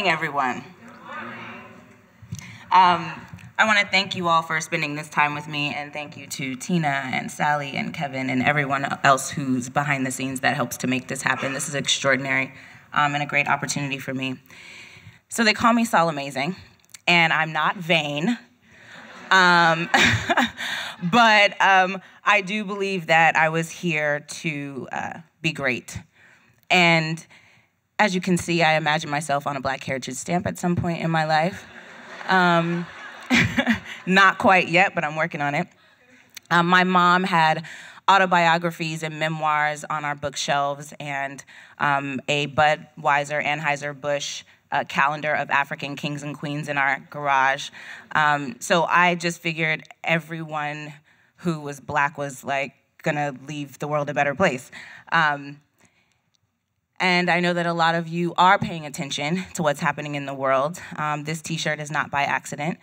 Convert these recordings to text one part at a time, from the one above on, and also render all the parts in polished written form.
Everyone. I want to thank you all for spending this time with me, and thank you to Tina and Sally and Kevin and everyone else who's behind the scenes that helps to make this happen. This is extraordinary and a great opportunity for me. So they call me Sallome, and I'm not vain, but I do believe that I was here to be great. And as you can see, I imagine myself on a Black Heritage stamp at some point in my life. Not quite yet, but I'm working on it. My mom had autobiographies and memoirs on our bookshelves and a Budweiser, Anheuser-Busch calendar of African kings and queens in our garage. So I just figured everyone who was Black was like gonna leave the world a better place. And I know that a lot of you are paying attention to what's happening in the world. This t-shirt is not by accident.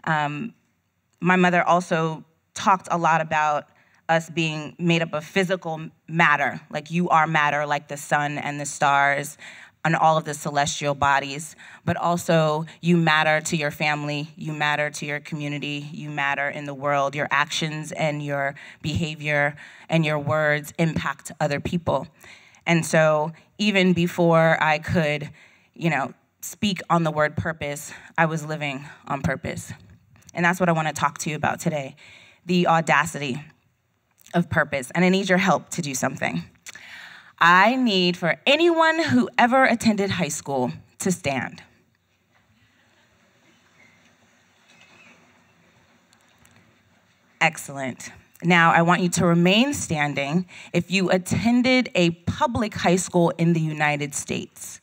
My mother also talked a lot about us being made up of physical matter, like you are matter, like the sun and the stars and all of the celestial bodies, but also you matter to your family, you matter to your community, you matter in the world. Your actions and your behavior and your words impact other people. And so even before I could, speak on the word purpose, I was living on purpose. And that's what I want to talk to you about today, the audacity of purpose. And I need your help to do something. I need for anyone who ever attended high school to stand. Excellent. Now, I want you to remain standing if you attended a public high school in the United States.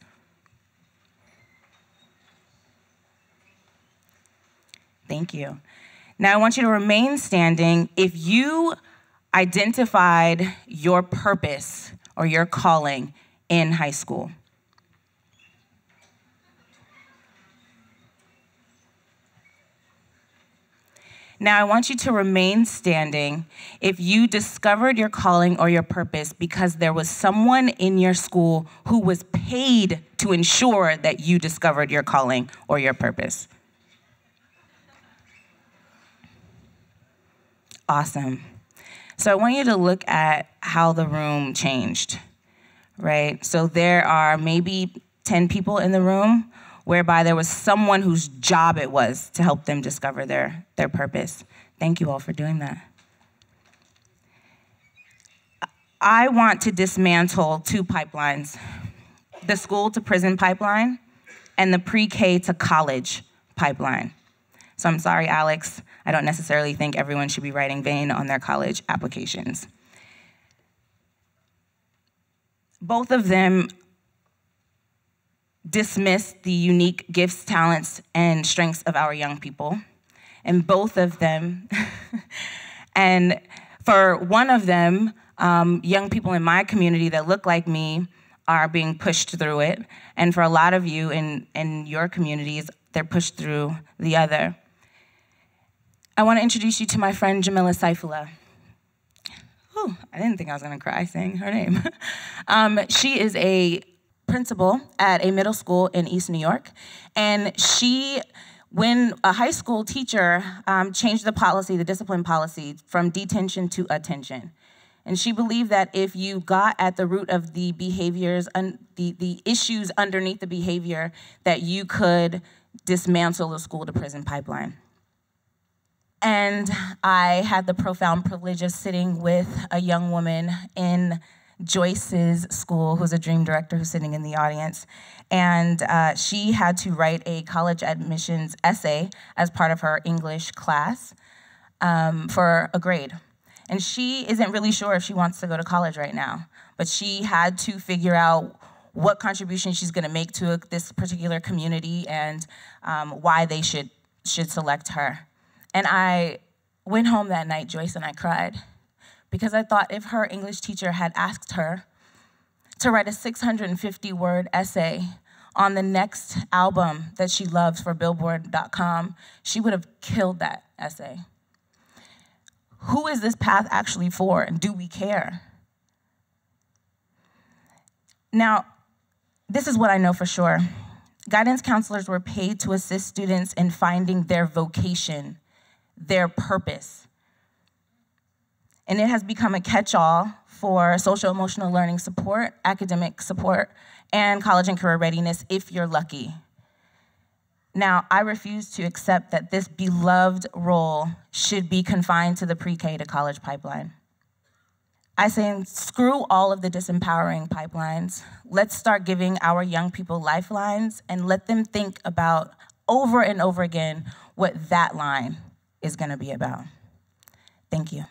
Thank you. Now, I want you to remain standing if you identified your purpose or your calling in high school. Now, I want you to remain standing if you discovered your calling or your purpose because there was someone in your school who was paid to ensure that you discovered your calling or your purpose. Awesome. So I want you to look at how the room changed, right? So there are maybe 10 people in the room whereby there was someone whose job it was to help them discover their purpose. Thank you all for doing that. I want to dismantle two pipelines, the school to prison pipeline and the pre-K to college pipeline. So I'm sorry, Alex, I don't necessarily think everyone should be writing vain on their college applications. Both of them dismiss the unique gifts, talents, and strengths of our young people. And both of them, and for one of them, young people in my community that look like me are being pushed through it. And for a lot of you in your communities, they're pushed through the other. I want to introduce you to my friend Jamila Saifullah. Ooh, I didn't think I was going to cry saying her name. She is a principal at a middle school in East New York, and when a high school teacher changed the policy, the discipline policy, from detention to attention. And she believed that if you got at the root of the behaviors, the issues underneath the behavior, that you could dismantle the school to prison pipeline. And I had the profound privilege of sitting with a young woman in Joyce's school, who's a dream director who's sitting in the audience. And she had to write a college admissions essay as part of her English class for a grade. And she isn't really sure if she wants to go to college right now, but she had to figure out what contribution she's gonna make to this particular community and why they should select her. And I went home that night, Joyce, and I cried because I thought if her English teacher had asked her to write a 650-word essay on the next album that she loves for Billboard.com, she would have killed that essay. Who is this path actually for, and do we care? Now, this is what I know for sure. Guidance counselors were paid to assist students in finding their vocation, their purpose. And it has become a catch-all for social-emotional learning support, academic support, and college and career readiness if you're lucky. Now, I refuse to accept that this beloved role should be confined to the pre-K to college pipeline. I say screw all of the disempowering pipelines. Let's start giving our young people lifelines and let them think about over and over again what that line is gonna be about. Thank you.